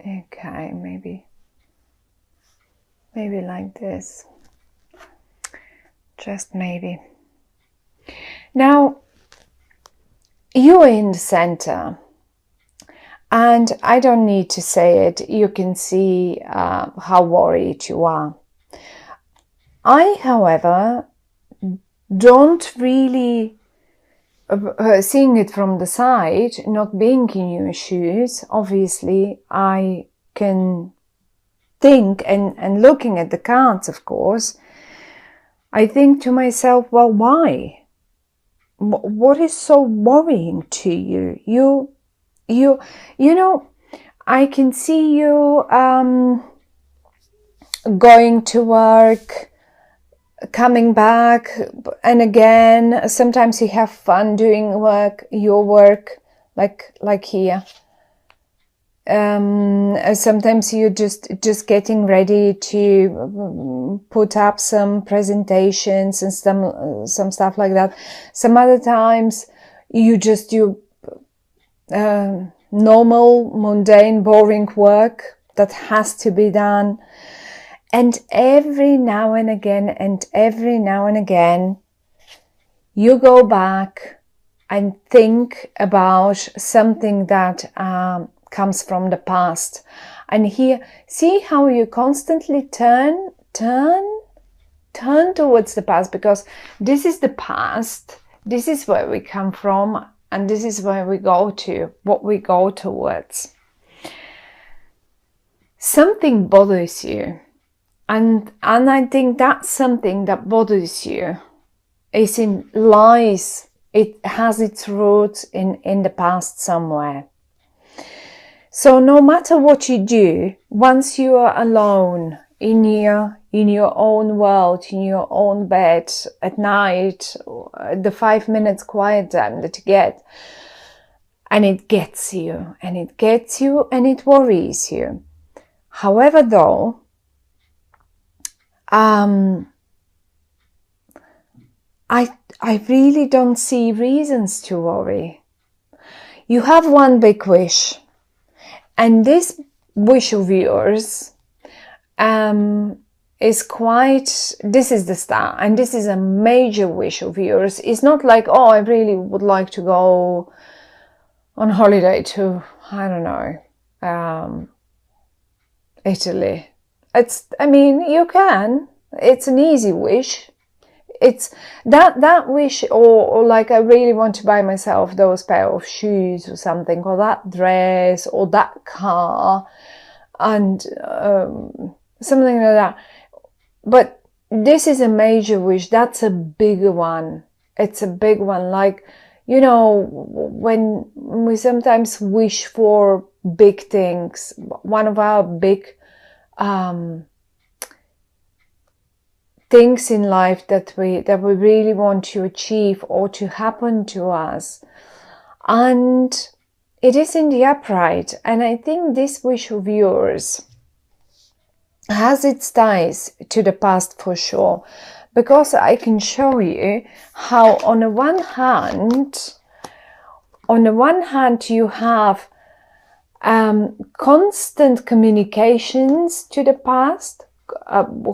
Okay, maybe like this. Just maybe. Now, you're in the center. And I don't need to say it. You can see how worried you are. I, however, don't really, seeing it from the side, not being in your shoes, obviously, I can think, and looking at the cards, of course, I think to myself, well, why? What is so worrying to you? You know, I can see you going to work, coming back, and again, sometimes you have fun doing your work, like here. Sometimes you're just getting ready to put up some presentations and some stuff like that. Some other times you just do normal, mundane, boring work that has to be done. And every now and again, you go back and think about something that comes from the past. And here, see how you constantly turn towards the past, because this is the past, this is where we come from, and this is where we go to, what we go towards. Something bothers you. And I think that's something that bothers you it has its roots in the past somewhere. So no matter what you do, once you are alone in your own world, in your own bed at night, the 5 minutes quiet time that you get, and it gets you, and it worries you. However, though, I really don't see reasons to worry. You have one big wish, and this wish of yours is this is the start, and this is a major wish of yours. It's not like, oh, I really would like to go on holiday to, I don't know, Italy. You can. It's an easy wish. It's that wish, or like, I really want to buy myself those pair of shoes or something, or that dress, or that car, and something like that. But this is a major wish. That's a bigger one. It's a big one. Like, when we sometimes wish for big things, one of our big things in life that we really want to achieve or to happen to us, and it is in the upright. And I think this wish of yours has its ties to the past for sure, because I can show you how on the one hand you have constant communications to the past.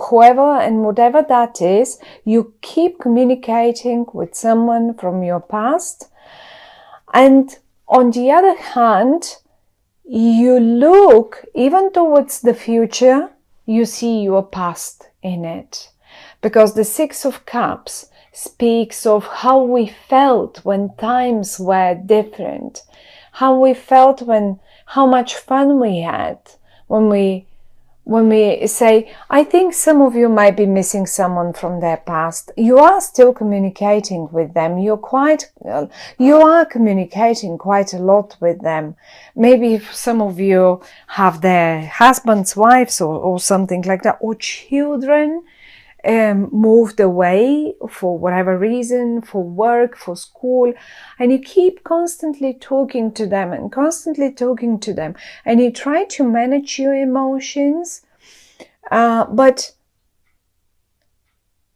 Whoever and whatever that is, you keep communicating with someone from your past. And on the other hand, you look even towards the future, you see your past in it. Because the Six of Cups speaks of how we felt when times were different, how we felt how much fun we had when we say, I think some of you might be missing someone from their past. You are still communicating with them. You are communicating quite a lot with them. Maybe some of you have their husbands, wives, or something like that, or children moved away for whatever reason, for work, for school, and you keep constantly talking to them, and you try to manage your emotions, but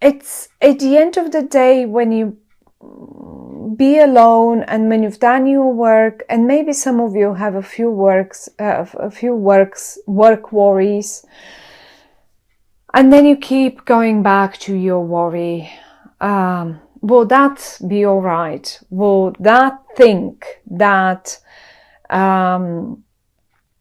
it's at the end of the day, when you be alone, and when you've done your work, and maybe some of you have a few work worries, and then you keep going back to your worry. Will that be all right? Will that think that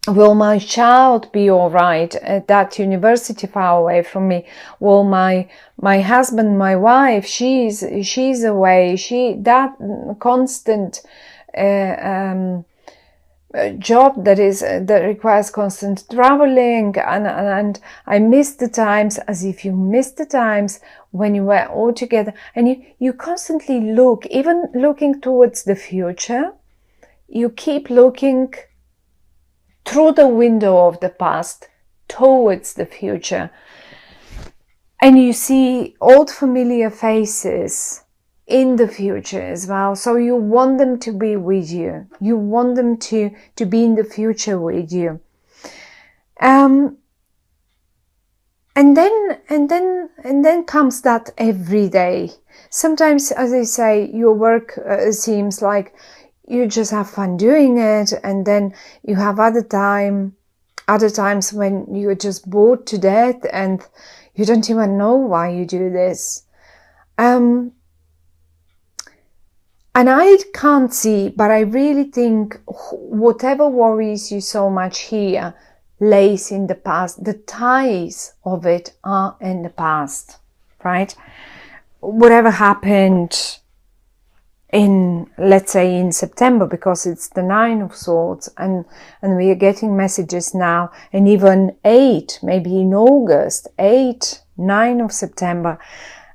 will my child be all right at that university far away from me? Will my husband, my wife, she's away, that constant job that requires constant traveling, and I miss the times, as if you miss the times when you were all together, and you constantly look, even looking towards the future, you keep looking through the window of the past towards the future, and you see old familiar faces in the future as well. So you want them to be with you. You want them to be in the future with you. And then comes that every day. Sometimes, as I say, your work seems like you just have fun doing it, and then you have other times when you're just bored to death and you don't even know why you do this. And I can't see, but I really think whatever worries you so much here lays in the past. The ties of it are in the past, right? Whatever happened in, let's say, in September, because it's the 9 of Swords, and we are getting messages now, and even 8, maybe in August, 8, 9 of September.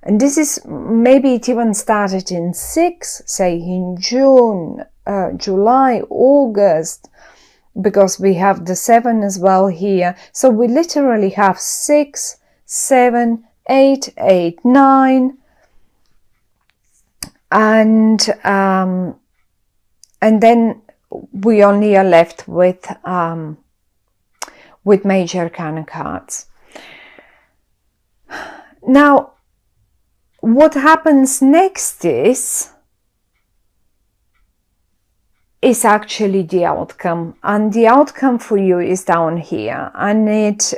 And this is, maybe it even started in 6, say in June, July, August, because we have the 7 as well here. So we literally have 6, 7, 8, 8, 9, and then we only are left with major arcana cards. Now, what happens next is actually the outcome, and the outcome for you is down here, and it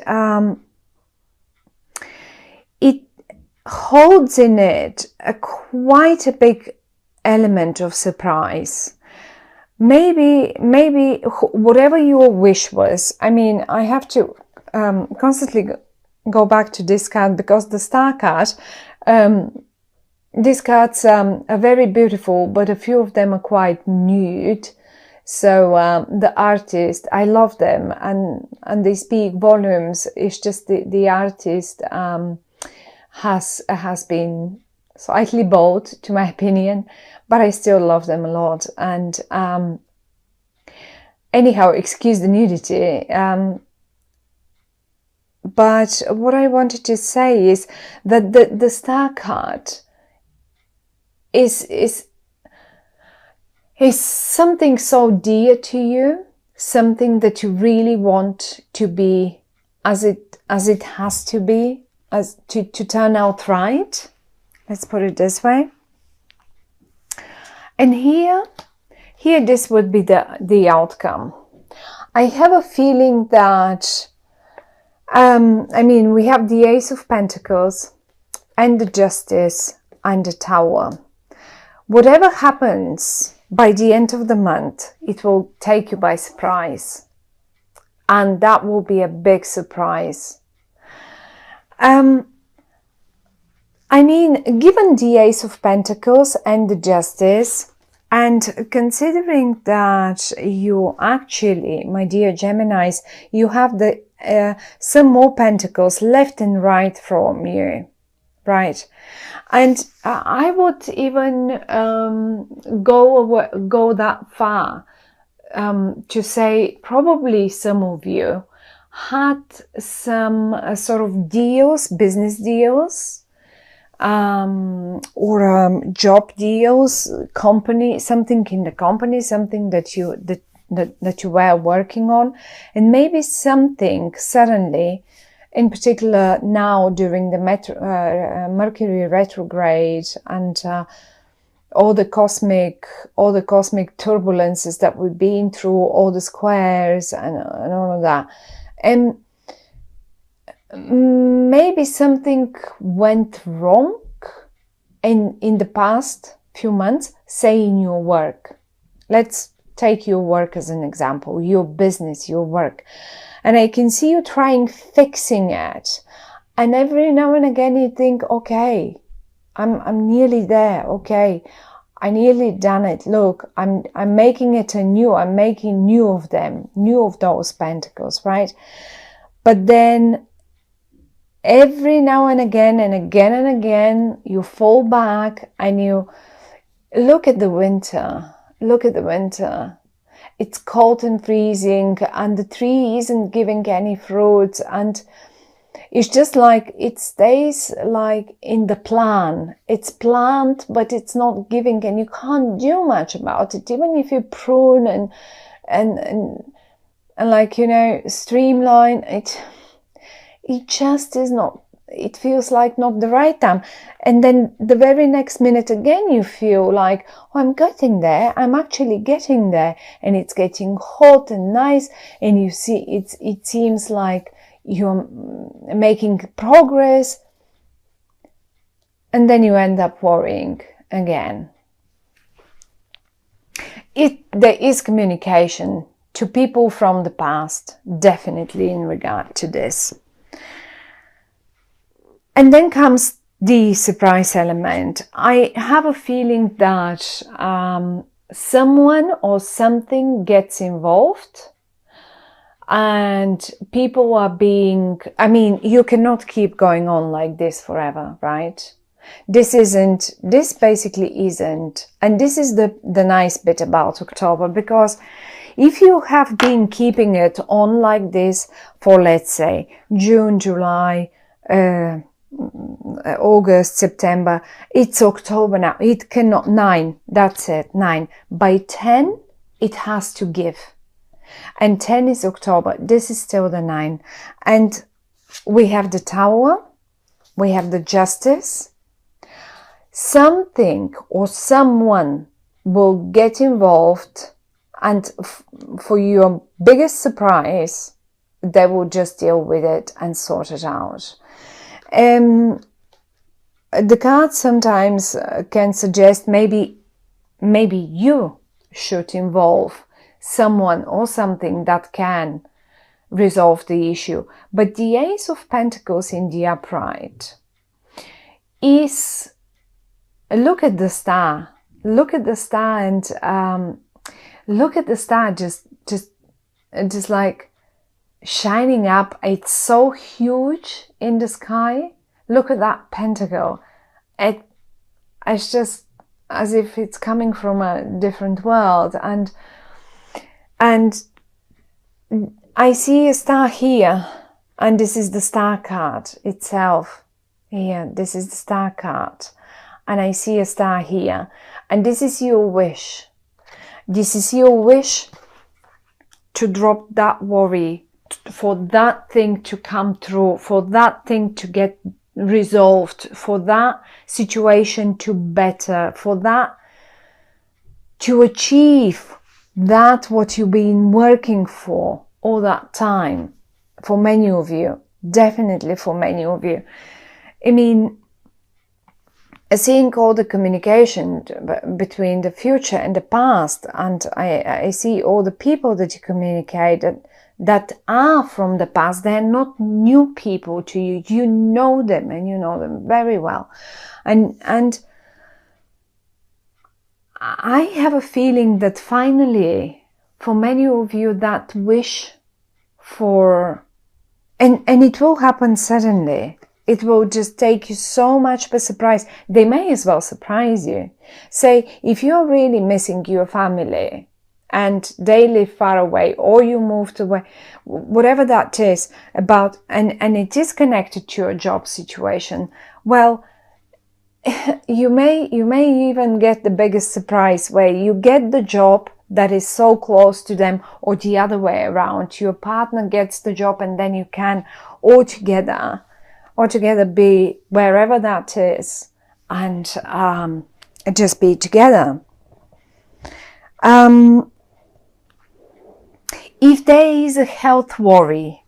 holds in it quite a big element of surprise. Maybe whatever your wish was. I mean, I have to constantly go back to this card, because the Star card, these cards are very beautiful, but a few of them are quite nude. So the artist, I love them, and they speak volumes. It's just the artist has been slightly bold, to my opinion, but I still love them a lot. And anyhow, excuse the nudity. But what I wanted to say is that the Star card is something so dear to you, something that you really want to be as it has to be, as to turn out right. Let's put it this way. And here this would be the outcome. I have a feeling that I mean, we have the Ace of Pentacles and the Justice and the Tower. Whatever happens by the end of the month, it will take you by surprise. And that will be a big surprise. I mean, given the Ace of Pentacles and the Justice, and considering that you actually, my dear Geminis, you have some more Pentacles left and right from you, right? And I would even go that far to say probably some of you had some sort of deals, business deals, or job deals, company, something in the company, something that you were working on, and maybe something suddenly, in particular now during the Mercury retrograde and all the cosmic turbulences that we've been through, all the squares and all of that. And maybe something went wrong in the past few months, say in your work. Let's take your work as an example, your business, your work. And I can see you trying fixing it. And every now and again you think, okay, I'm nearly there. Okay, I nearly done it. Look, I'm making it anew. I'm making new of them, new of those pentacles, right? But then every now and again and again and again, you fall back and you look at the winter. Look at the winter. It's cold and freezing, and the tree isn't giving any fruit, and it's just like it stays like in the plan. It's planned, but it's not giving, and you can't do much about it. Even if you prune and like, you know, streamline it, it just is not. It feels like not the right time. And then the very next minute again, you feel like, oh, I'm getting there. I'm actually getting there, and it's getting hot and nice, and you see it seems like you're making progress, and then you end up worrying again. There is communication to people from the past, definitely, in regard to this. And then comes the surprise element. I have a feeling that someone or something gets involved, and people are being, I mean, you cannot keep going on like this forever, right? This basically isn't. And this is the nice bit about October, because if you have been keeping it on like this for, let's say, June, July, August, September, it's October now. It cannot, 9, that's it, 9. By 10, it has to give. And 10 is October. This is still the 9. And we have the Tower. We have the Justice. Something or someone will get involved, and for your biggest surprise, they will just deal with it and sort it out. The cards sometimes can suggest maybe you should involve someone or something that can resolve the issue. But the Ace of Pentacles in the upright is, look at the star. Look at the star, and look at the star just like shining up. It's so huge in the sky. Look at that pentacle. It's just as if it's coming from a different world. And I see a star here, and this is the star card itself. Here, this is the star card. And I see a star here. And this is your wish. This is your wish to drop that worry, for that thing to come through, for that thing to get resolved, for that situation to better, for that to achieve that what you've been working for all that time. For many of you, definitely for many of you. I mean, seeing all the communication between the future and the past, and I see all the people that you communicate that are from the past. They're not new people to you. You know them, and you know them very well. And I have a feeling that finally, for many of you, that wish for, and it will happen suddenly. It will just take you so much by surprise. They may as well surprise you. Say, if you're really missing your family and they live far away, or you moved away, whatever that is about, and it is connected to your job situation, well, you may even get the biggest surprise where you get the job that is so close to them, or the other way around. Your partner gets the job, and then you can altogether be wherever that is, and just be together. If there is a health worry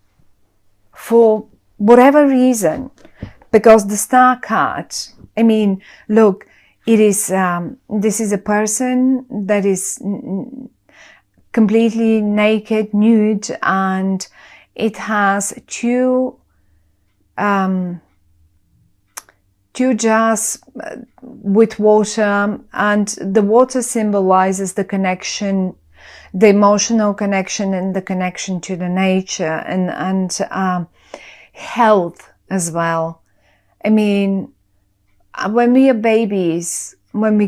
for whatever reason, because the star card, I mean, look, it is this is a person that is completely naked, nude, and it has two jars with water, and the water symbolizes the connection, the emotional connection, and the connection to the nature, and health as well. I mean, when we are babies, when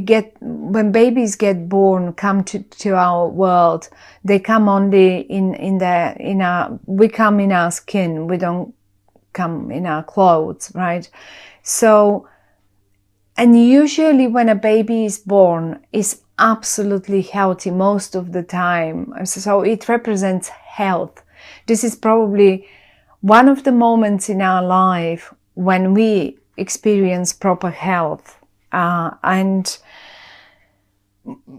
babies get born, come to our world, they come only we come in our skin. We don't come in our clothes, right? So, and usually when a baby is born, is absolutely healthy most of the time. So it represents health. This is probably one of the moments in our life when we experience proper health, and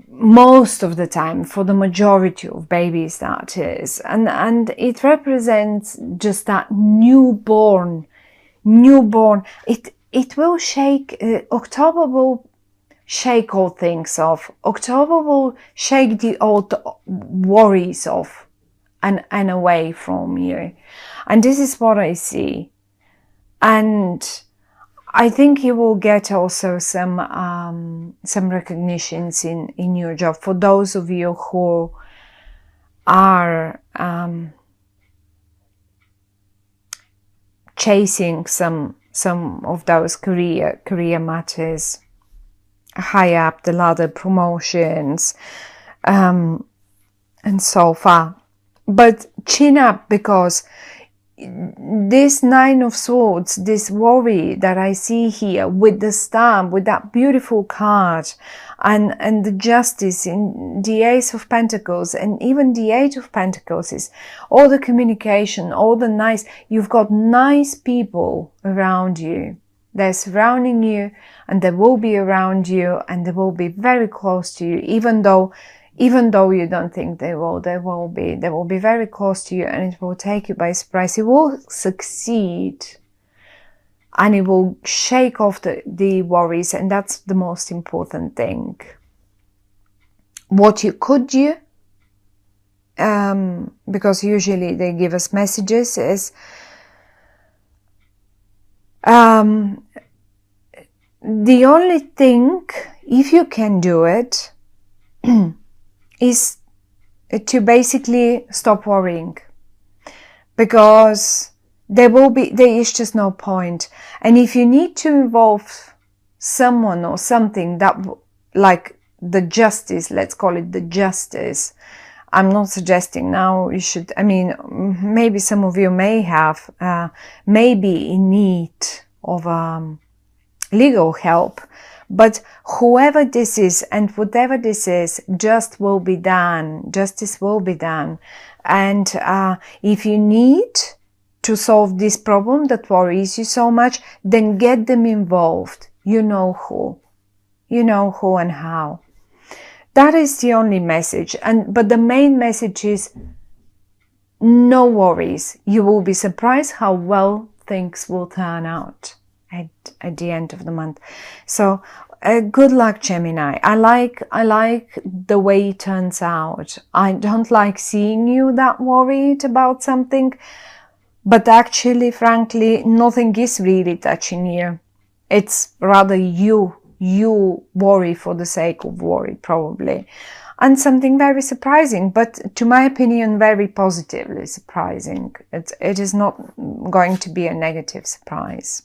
most of the time, for the majority of babies, that is, and it represents just that newborn. It will shake. October will shake all things off. October will shake the old worries off and away from you. And this is what I see. And I think you will get also some recognitions in your job. For those of you who are chasing some of those career matters, high up the ladder, promotions, and so far. But chin up, because this Nine of Swords, this worry that I see here with the star, with that beautiful card, and the Justice in the Ace of Pentacles, and even the Eight of Pentacles, is all the communication, all the nice, you've got nice people around you. They're surrounding you, and they will be around you, and they will be very close to you, even though you don't think they will be very close to you, and it will take you by surprise. It will succeed, and it will shake off the worries, and that's the most important thing. What you could do, because usually they give us messages, is the only thing, if you can do it, is to basically stop worrying, because there is just no point. And if you need to involve someone or something that, like the Justice, let's call it the Justice, I'm not suggesting now you should, I mean, maybe some of you may have, maybe in need of legal help. But whoever this is and whatever this is, justice will be done. And if you need to solve this problem that worries you so much, then get them involved. You know who and how. That is the only message. But the main message is no worries. You will be surprised how well things will turn out at the end of the month. So good luck, Gemini. I like the way it turns out. I don't like seeing you that worried about something, but actually, frankly, nothing is really touching you. It's rather you worry for the sake of worry, probably. And something very surprising, but to my opinion, very positively surprising. It is not going to be a negative surprise.